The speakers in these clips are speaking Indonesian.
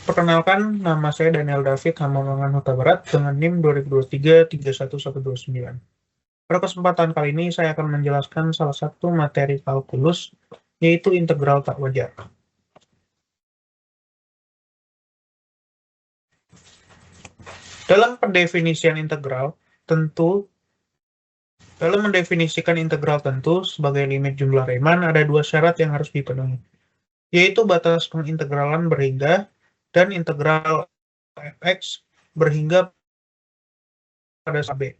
Perkenalkan, nama saya Daniel David Hamamangan Huta Barat dengan NIM 2023-31129. Pada kesempatan kali ini saya akan menjelaskan salah satu materi kalkulus, yaitu integral tak wajar. Dalam pendefinisian integral, dalam mendefinisikan integral tentu sebagai limit jumlah Riemann ada dua syarat yang harus dipenuhi, yaitu batas pengintegralan berhingga dan integral fx berhingga pada B.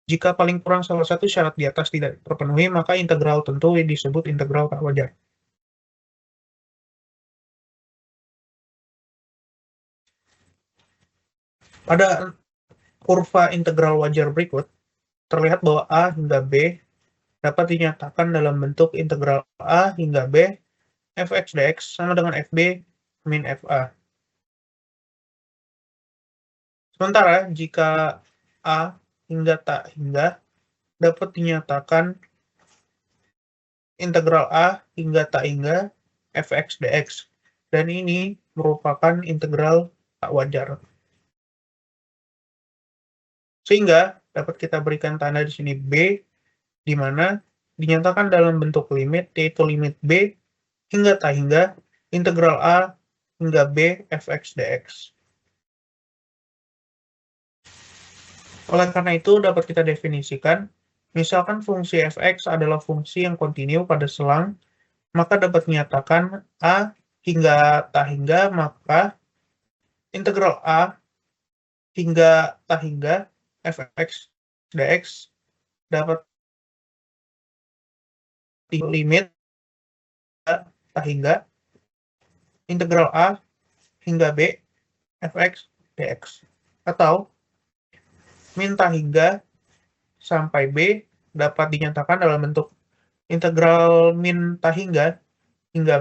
Jika paling kurang salah satu syarat di atas tidak terpenuhi, maka integral tentu disebut integral tak wajar. Pada kurva integral wajar berikut, terlihat bahwa A hingga B dapat dinyatakan dalam bentuk integral A hingga B fx dx sama dengan fb min fa. Sementara jika A hingga tak hingga dapat dinyatakan integral A hingga tak hingga fx dx, dan ini merupakan integral tak wajar. Sehingga dapat kita berikan tanda di sini B, di mana dinyatakan dalam bentuk limit, yaitu limit B hingga tak hingga integral A hingga B fx dx. Oleh karena itu, dapat kita definisikan, misalkan fungsi fx adalah fungsi yang kontinu pada selang, maka dapat dinyatakan A hingga tak hingga, maka integral A hingga tak hingga fx dx dapat limit tak hingga integral A hingga B fx dx, atau min tak hingga sampai B dapat dinyatakan dalam bentuk integral min tak hingga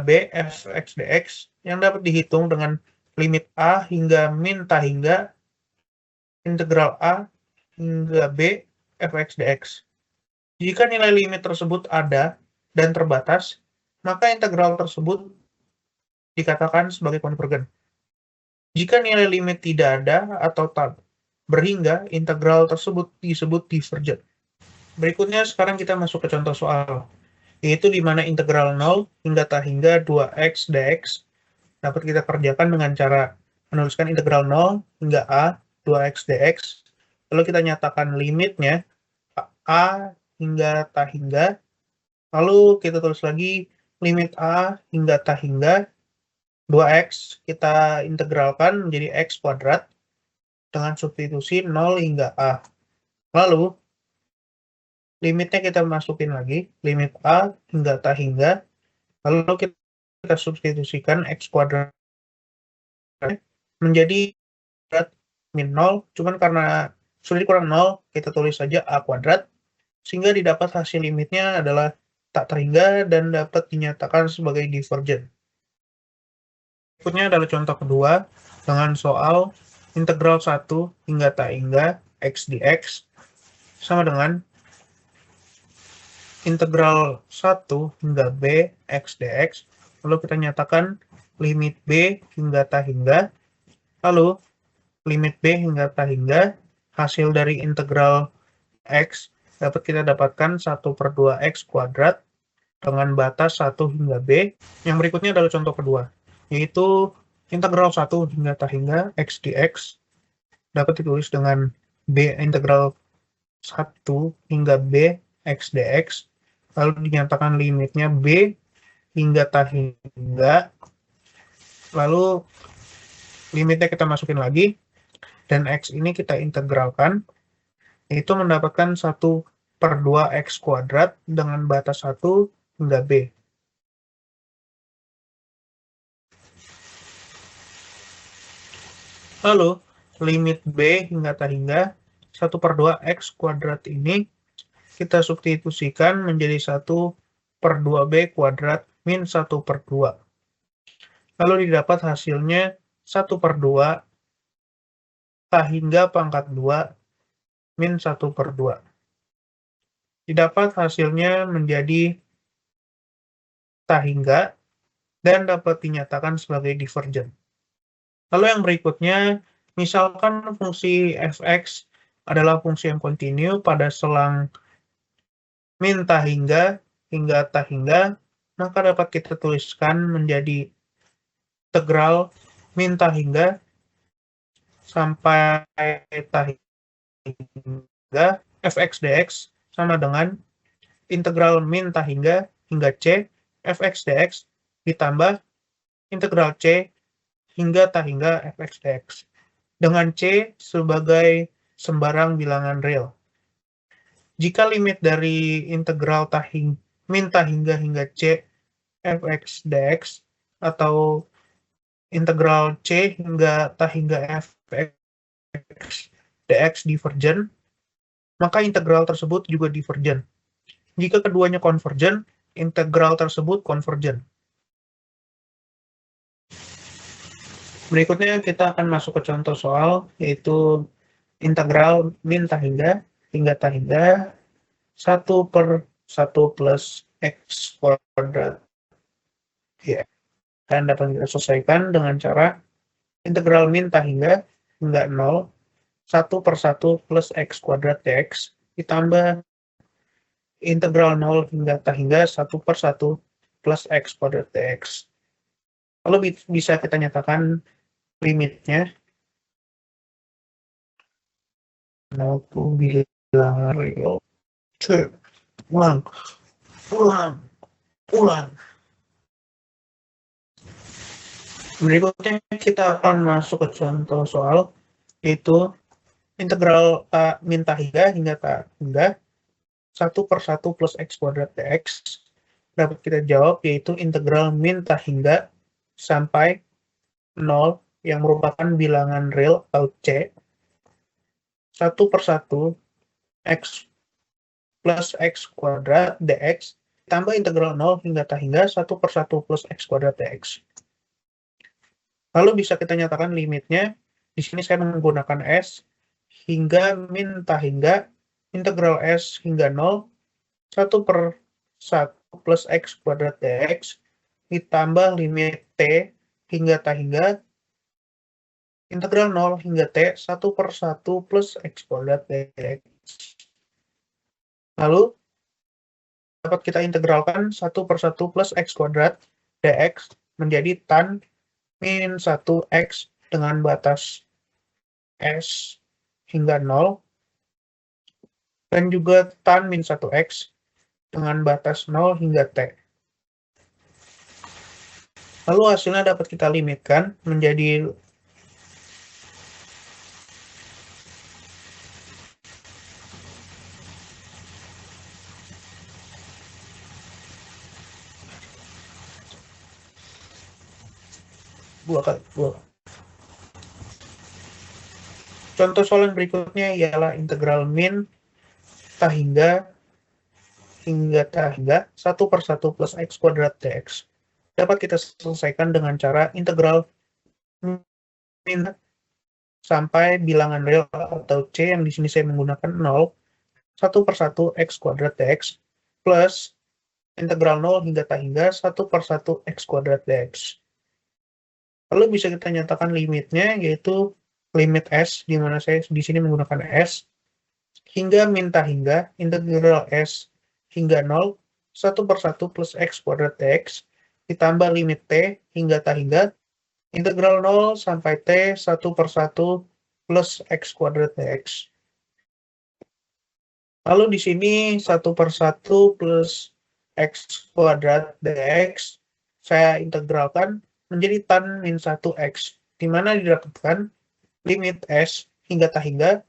B fx dx yang dapat dihitung dengan limit A hingga min tak hingga integral A hingga B fx dx. Jika nilai limit tersebut ada dan terbatas, maka integral tersebut dikatakan sebagai konvergen. Jika nilai limit tidak ada atau tak berhingga, integral tersebut disebut divergen. Berikutnya sekarang kita masuk ke contoh soal, yaitu di mana integral 0 hingga tak hingga 2x dx dapat kita kerjakan dengan cara menuliskan integral 0 hingga a 2x dx, lalu kita nyatakan limitnya a hingga tak hingga, lalu kita tulis lagi limit a hingga tak hingga 2x kita integralkan menjadi x kuadrat dengan substitusi 0 hingga a. Lalu limitnya kita masukin lagi, limit a hingga tak hingga, lalu kita substitusikan x kuadrat menjadi kuadrat min 0, cuman karena sudah dikurang 0, kita tulis saja a kuadrat, sehingga didapat hasil limitnya adalah tak terhingga dan dapat dinyatakan sebagai divergen. Berikutnya adalah contoh kedua dengan soal integral 1 hingga tak hingga x dx sama dengan integral 1 hingga b x dx, lalu kita nyatakan limit b hingga tak hingga, lalu limit b hingga tak hingga, hasil dari integral x dapat kita dapatkan 1/2x kuadrat dengan batas 1 hingga b. Yang berikutnya adalah contoh kedua, yaitu integral 1 hingga tak hingga x dx dapat ditulis dengan b integral 1 hingga b x dx, lalu dinyatakan limitnya b hingga tak hingga, lalu limitnya kita masukin lagi, dan x ini kita integralkan, itu mendapatkan 1/2x kuadrat dengan batas 1 hingga b. Lalu limit b hingga tak hingga 1/2x kuadrat ini kita substitusikan menjadi 1/2b kuadrat min 1/2. Lalu didapat hasilnya 1/2 tak hingga pangkat 2 min 1/2. Didapat hasilnya menjadi tak hingga dan dapat dinyatakan sebagai divergen. Lalu yang berikutnya, misalkan fungsi f(x) adalah fungsi yang kontinu pada selang min tahingga hingga tahingga, maka dapat kita tuliskan menjadi integral min tahingga sampai tahingga f(x) dx sama dengan integral min tahingga hingga c f(x) dx ditambah integral c hingga tahingga f(x) dx dengan c sebagai sembarang bilangan real. Jika limit dari integral min tahingga hingga c f(x) dx atau integral c hingga tahingga f(x) dx divergen, maka integral tersebut juga divergen. Jika keduanya konvergen, integral tersebut konvergen. Berikutnya kita akan masuk ke contoh soal, yaitu integral min tahingga hingga tahingga 1/1 plus x kuadrat. Ya, dan dapat kita selesaikan dengan cara integral min tahingga hingga 0, 1/1 plus x kuadrat dx ditambah integral 0 hingga tahingga 1/1 plus x kuadrat dx. Lalu bisa kita nyatakan limitnya. 0 itu bilangan real. Ulang. Berikutnya kita akan masuk ke contoh soal, yaitu integral min tahingga hingga tahingga 1/1 plus x kuadrat dx. Dapat kita jawab, yaitu integral min tahingga sampai 0 yang merupakan bilangan real atau c 1/1 x plus x kuadrat dx tambah integral 0 hingga tahingga 1/1 plus x kuadrat dx. Lalu bisa kita nyatakan limitnya. Di sini saya menggunakan s hingga min tahingga integral s hingga 0 1/1 plus x kuadrat dx ditambah limit t hingga tahingga integral 0 hingga t 1/1 plus x kuadrat dx. Lalu dapat kita integralkan 1/1 plus x kuadrat dx menjadi tan min 1x dengan batas s hingga 0 dan juga tan min 1x dengan batas 0 hingga t. Lalu hasilnya dapat kita limitkan menjadi Contoh soal yang berikutnya ialah integral min tahingga hingga tahingga 1/1 plus x kuadrat dx. Dapat kita selesaikan dengan cara integral min sampai bilangan real atau c yang di sini saya menggunakan 0 1/1 x kuadrat dx plus integral 0 hingga tahingga 1/1 x kuadrat dx. Lalu bisa kita nyatakan limitnya, yaitu limit s, di mana saya di sini menggunakan s, hingga min tahingga integral s hingga 0 1/1 plus x kuadrat dx ditambah limit t hingga tahingga integral 0 sampai t 1/1 plus x kuadrat dx. Lalu di sini 1/1 plus x kuadrat dx saya integralkan menjadi tan min 1x, di mana didapatkan limit s hingga tahingga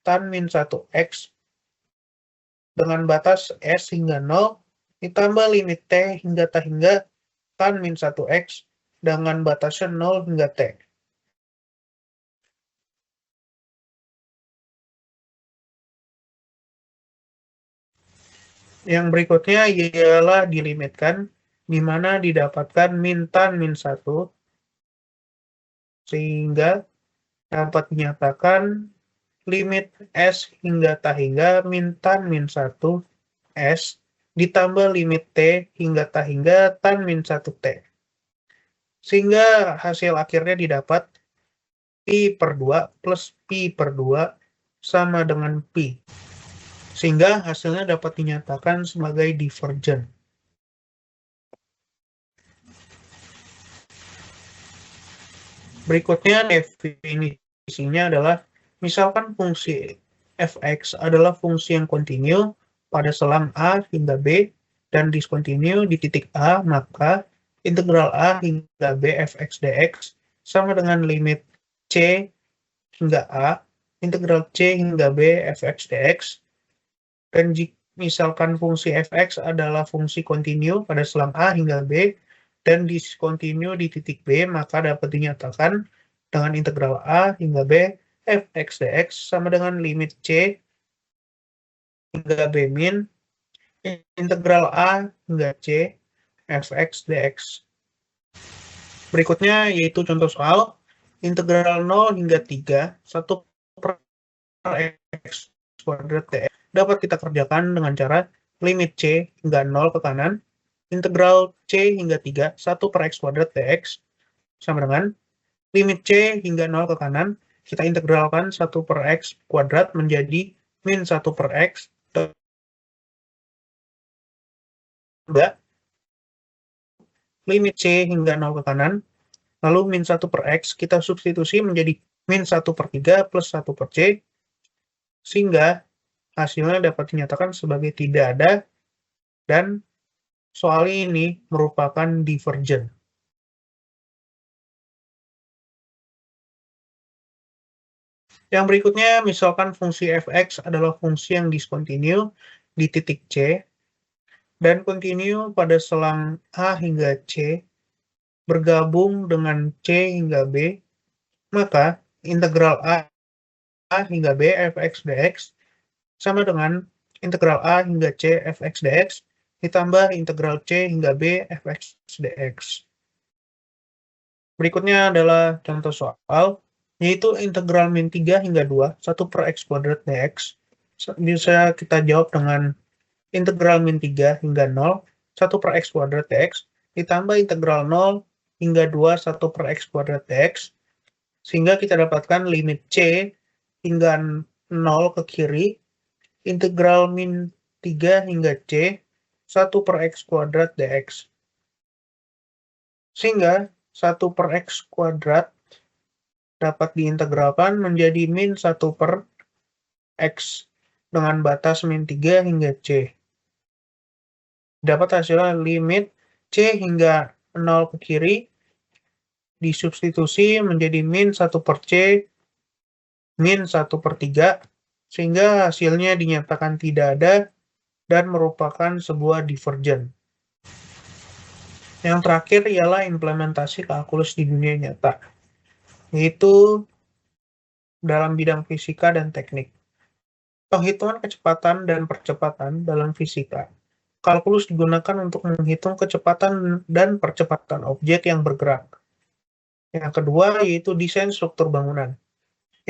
tan min 1x dengan batas s hingga 0 ditambah limit t hingga tahingga tan min 1x dengan batasnya 0 hingga t. Yang berikutnya ialah dilimitkan, di mana didapatkan min tan min 1, sehingga dapat dinyatakan limit s hingga tahingga min tan min 1 s ditambah limit t hingga tahingga tan min 1 t. Sehingga hasil akhirnya didapat Pi per 2 plus Pi per 2 sama dengan Pi. Sehingga hasilnya dapat dinyatakan sebagai divergen. Berikutnya definisinya adalah, misalkan fungsi f(x) adalah fungsi yang kontinu pada selang A hingga B dan diskontinu di titik A, maka integral A hingga B f(x) dx sama dengan limit C hingga A, integral C hingga B f(x) dx, dan misalkan fungsi f(x) adalah fungsi kontinu pada selang A hingga B dan diskontinu di titik B, maka dapat dinyatakan dengan integral A hingga B f(x) dx sama dengan limit C hingga B min integral A hingga C f(x) dx. Berikutnya yaitu contoh soal integral 0 hingga 3, 1 per x kuadrat dx dapat kita kerjakan dengan cara limit C hingga 0 ke kanan, integral C hingga 3, 1 per x kuadrat dx sama dengan limit C hingga 0 ke kanan, kita integralkan 1 per x kuadrat menjadi min 1 per x, limit C hingga 0 ke kanan, lalu min 1 per x kita substitusi menjadi min 1 per 3 plus 1 per C, sehingga hasilnya dapat dinyatakan sebagai tidak ada, dan soal ini merupakan divergen. Yang berikutnya, misalkan fungsi f(x) adalah fungsi yang diskontinu di titik C, dan kontinu pada selang A hingga C, bergabung dengan C hingga B, maka integral A hingga B f(x) dx sama dengan integral A hingga C f(x) dx ditambah integral C hingga B f(x) dx. Berikutnya adalah contoh soal, yaitu integral min 3 hingga 2, 1 per x kuadrat dx. Bisa kita jawab dengan integral min 3 hingga 0, 1 per x kuadrat dx, ditambah integral 0 hingga 2, 1 per x kuadrat dx, sehingga kita dapatkan limit C hingga 0 ke kiri, integral min 3 hingga C, 1 per x kuadrat dx. Sehingga 1 per x kuadrat dapat diintegralkan menjadi min 1 per x dengan batas min 3 hingga C. Dapat hasilnya limit C hingga 0 ke kiri disubstitusi menjadi min 1 per C min 1 per 3, sehingga hasilnya dinyatakan tidak ada dan merupakan sebuah divergen. Yang terakhir ialah implementasi kalkulus di dunia nyata, yaitu dalam bidang fisika dan teknik. Penghitungan kecepatan dan percepatan dalam fisika. Kalkulus digunakan untuk menghitung kecepatan dan percepatan objek yang bergerak. Yang kedua yaitu desain struktur bangunan.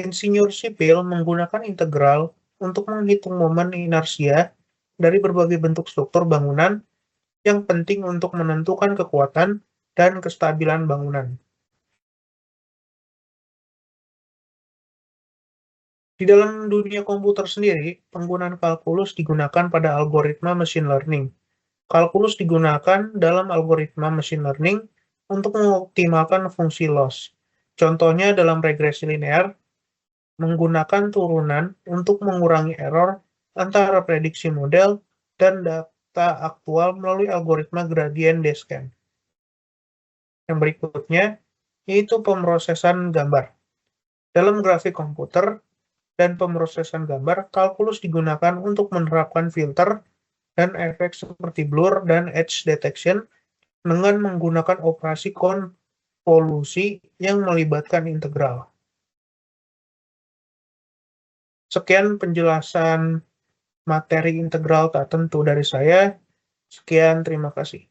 Insinyur sipil menggunakan integral untuk menghitung momen inersia dari berbagai bentuk struktur bangunan yang penting untuk menentukan kekuatan dan kestabilan bangunan. Di dalam dunia komputer sendiri, penggunaan kalkulus digunakan pada algoritma machine learning. Kalkulus digunakan dalam algoritma machine learning untuk mengoptimalkan fungsi loss. Contohnya dalam regresi linear, menggunakan turunan untuk mengurangi error antara prediksi model dan data aktual melalui algoritma gradient descent. Yang berikutnya, yaitu pemrosesan gambar. Dalam grafik komputer dan pemrosesan gambar, kalkulus digunakan untuk menerapkan filter dan efek seperti blur dan edge detection dengan menggunakan operasi konvolusi yang melibatkan integral. Sekian penjelasan materi integral tak tentu dari saya. Sekian, terima kasih.